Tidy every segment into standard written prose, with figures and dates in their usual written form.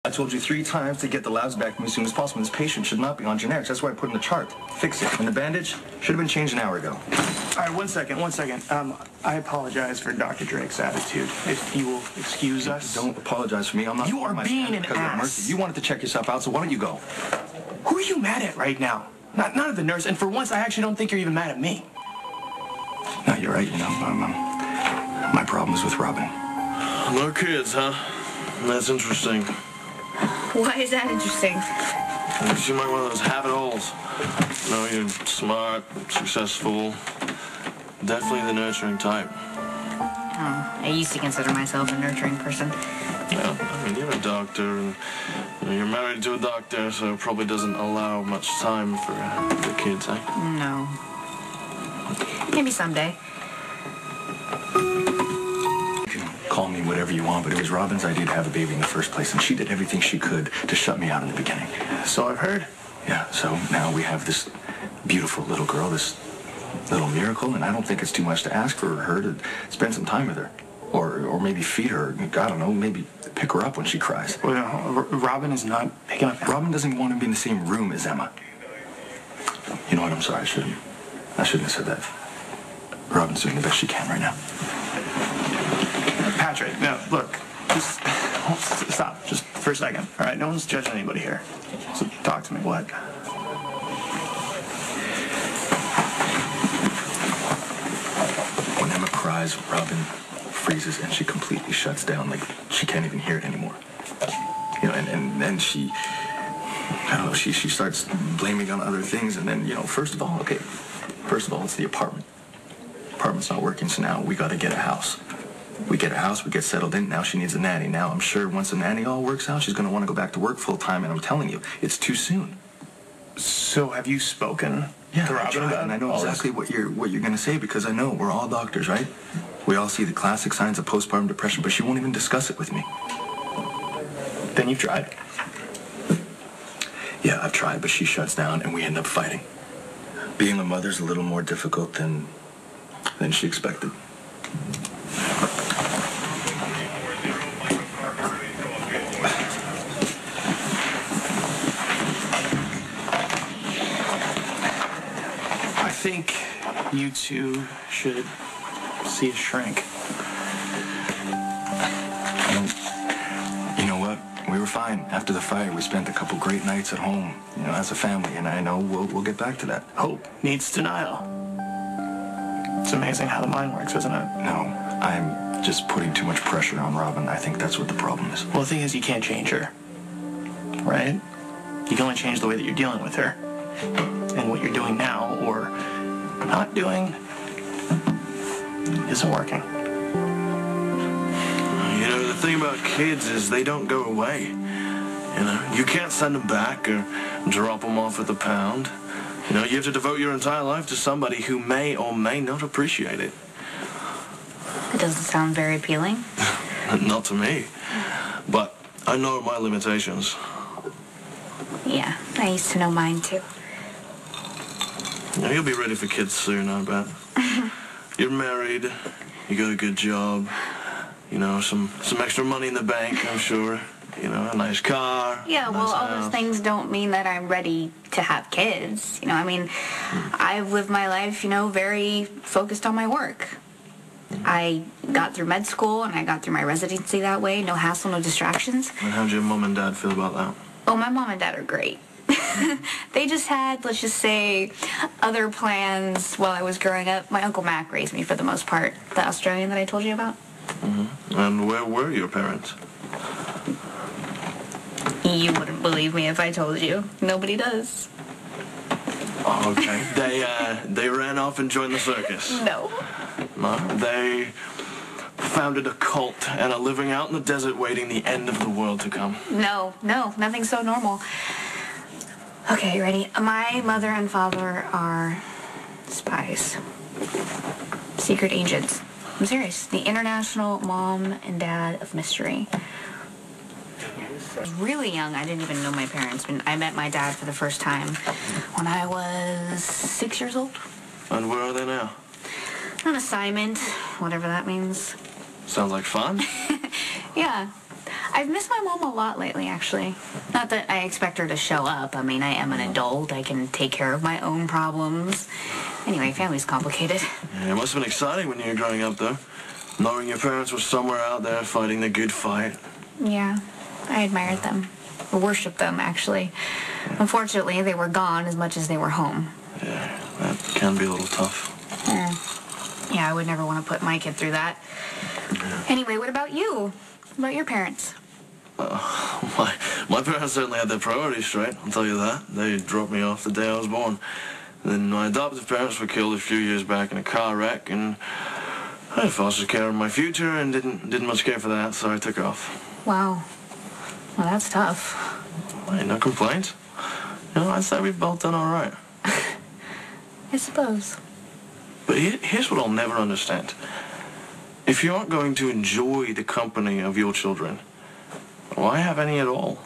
I told you 3 times to get the labs back to me as soon as possible. This patient should not be on generics. That's why I put in the chart. Fix it. And the bandage should have been changed an hour ago. All right, one second. I apologize for Dr. Drake's attitude. If you will excuse us. Don't apologize for me. I'm not. You are being an ass. You wanted to check yourself out, so why don't you go? Who are you mad at right now? Not at the nurse, and for once, I actually don't think you're even mad at me. No, you're right. You know, my problem is with Robin. No kids, huh? That's interesting. Why is that interesting? She might be one of those have-it-alls. You're smart, successful, definitely the nurturing type. Oh, I used to consider myself a nurturing person. Well, I mean, you're a doctor, and you're married to a doctor, so it probably doesn't allow much time for the kids, eh? No. Maybe someday. Call me whatever you want, but it was Robin's idea to have a baby in the first place, and she did everything she could to shut me out in the beginning. So I've heard. Yeah, so now we have this beautiful little girl, this little miracle, and I don't think it's too much to ask for her to spend some time with her. Or maybe feed her, I don't know, maybe pick her up when she cries. Well, no, Robin is not picking up. Robin doesn't want to be in the same room as Emma. You know what, I'm sorry, I shouldn't have said that. Robin's doing the best she can right now. Patrick, no, look, just stop, just for a second, all right? No one's judging anybody here. So talk to me, what? When Emma cries, Robin freezes and she completely shuts down, like she can't even hear it anymore. You know, and then she, I don't know, she starts blaming on other things, and then, you know, first of all, it's the apartment. Apartment's not working, so now we gotta get a house. We get a house, we get settled in, now she needs a nanny. Now I'm sure once the nanny all works out, she's gonna want to go back to work full time, and I'm telling you, it's too soon. So have you spoken to Robin about it? And I know exactly what you're gonna say, because I know we're all doctors, right? We all see the classic signs of postpartum depression, but she won't even discuss it with me. Then you've tried. Yeah, I've tried, but she shuts down and we end up fighting. Being a mother's a little more difficult than she expected. I think you two should see a shrink. You know what? We were fine. After the fire, we spent a couple great nights at home, you know, as a family, and I know we'll get back to that. Hope needs denial. It's amazing how the mind works, isn't it? No, I'm just putting too much pressure on Robin. I think that's what the problem is. Well, the thing is, you can't change her, right? You can only change the way that you're dealing with her. And what you're doing now, or not doing, isn't working. You know, the thing about kids is they don't go away. You know, you can't send them back or drop them off at the pound. You know, you have to devote your entire life to somebody who may or may not appreciate it. It doesn't sound very appealing. Not to me. But I know my limitations. Yeah, I used to know mine too. You know, you'll be ready for kids soon, I bet. You're married, you got a good job, you know, some extra money in the bank, I'm sure. You know, a nice car. Yeah, well, all those things don't mean that I'm ready to have kids. You know, I mean, I've lived my life, you know, very focused on my work. I got through med school and I got through my residency that way. No hassle, no distractions. And how'd your mom and dad feel about that? Oh, my mom and dad are great. They just had, let's just say, other plans while I was growing up. My Uncle Mac raised me for the most part, the Australian that I told you about. Mm-hmm. And where were your parents? You wouldn't believe me if I told you. Nobody does. Oh, okay. They ran off and joined the circus? No. No? They founded a cult and are living out in the desert waiting the end of the world to come? No, nothing so normal. Okay, ready? My mother and father are spies. Secret agents. I'm serious. The international mom and dad of mystery. I was really young. I didn't even know my parents. I met my dad for the first time when I was 6 years old. And where are they now? On assignment, whatever that means. Sounds like fun. Yeah. I've missed my mom a lot lately, actually. Not that I expect her to show up. I mean, I am an adult. I can take care of my own problems. Anyway, family's complicated. Yeah, it must have been exciting when you were growing up, though. Knowing your parents were somewhere out there fighting the good fight. Yeah, I admired them. I worshipped them, actually. Unfortunately, they were gone as much as they were home. Yeah, that can be a little tough. Yeah, I would never want to put my kid through that. Yeah. Anyway, what about you? What about your parents? My parents certainly had their priorities straight, I'll tell you that. They dropped me off the day I was born. Then my adoptive parents were killed a few years back in a car wreck, and I had foster care in my future and didn't much care for that, so I took off. Wow. Well, that's tough. Hey, no complaints. You know, I'd say we've both done all right. I suppose. But here's what I'll never understand. If you aren't going to enjoy the company of your children, why have any at all?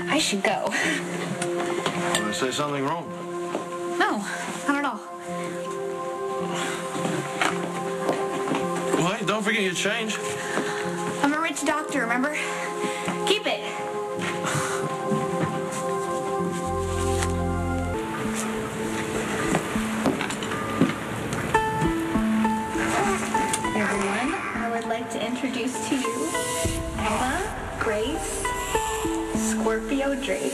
I should go. Did I say something wrong? No, not at all. Well, hey, don't forget your change. I'm a rich doctor, remember? Keep it. Everyone, I would like to introduce to you Emma Grace Scorpio Drake.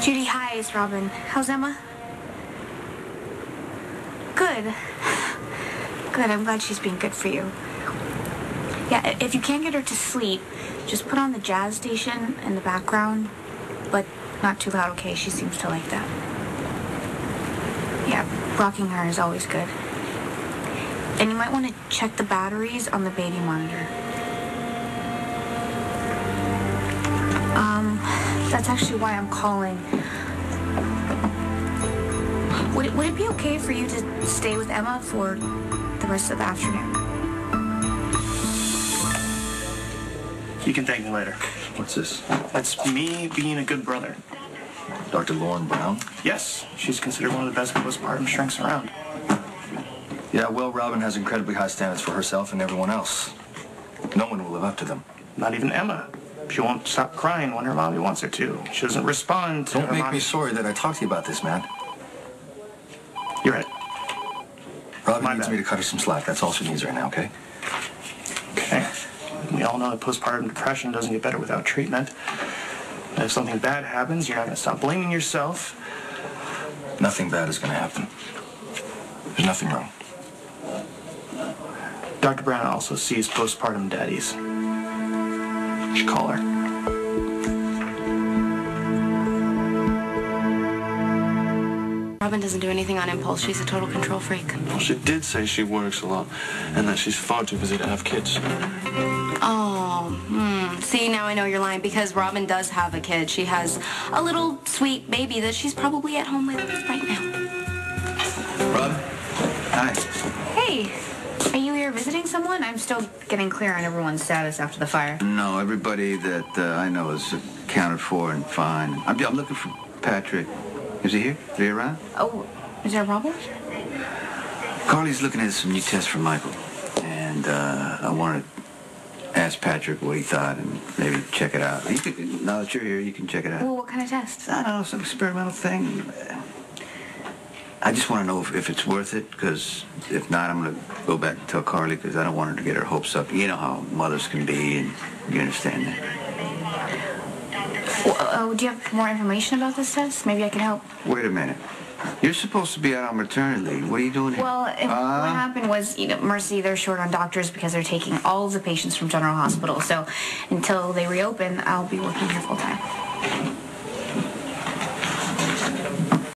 Judy, hi, it's Robin. How's Emma? Good. Good, I'm glad she's being good for you. Yeah, if you can't get her to sleep, just put on the jazz station in the background, but not too loud, okay? She seems to like that. Yeah, rocking her is always good. And you might want to check the batteries on the baby monitor. That's actually why I'm calling. Would it be okay for you to stay with Emma for the rest of the afternoon? You can thank me later. What's this? That's me being a good brother. Dr. Lauren Brown? Yes, she's considered one of the best postpartum shrinks around. Yeah, well, Robin has incredibly high standards for herself and everyone else. No one will live up to them. Not even Emma. She won't stop crying when her mommy wants her to. She doesn't respond to her Don't make mommy. me sorry that I talked to you about this, man. You're right. Robin My needs bad. me to cut her some slack. That's all she needs right now, okay? Okay. We all know that postpartum depression doesn't get better without treatment. And if something bad happens, you're not going to stop blaming yourself. Nothing bad is going to happen. There's nothing wrong. Dr. Brown also sees postpartum daddies. You should call her. Robin doesn't do anything on impulse. She's a total control freak. Well, she did say she works a lot and that she's far too busy to have kids. Oh, See, now I know you're lying because Robin does have a kid. She has a little sweet baby that she's probably at home with right now. Robin? Hi. Hey, are you here visiting someone? I'm still getting clear on everyone's status after the fire. No, everybody that I know is accounted for and fine. I'm looking for Patrick. Is he here? Is he around? Oh, is there a problem? Carly's looking at some new tests for Michael. And I wanted to ask Patrick what he thought and maybe check it out. Now that you're here, you can check it out. Well, what kind of test? I don't know, some experimental thing. I just want to know if it's worth it, because if not, I'm going to go back and tell Carly, because I don't want her to get her hopes up. You know how mothers can be, and you understand that. Well, do you have more information about this test? Maybe I can help. Wait a minute. You're supposed to be out on maternity leave. What are you doing here? Well, what happened was, Mercy, they're short on doctors because they're taking all of the patients from General Hospital. So until they reopen, I'll be working here full time.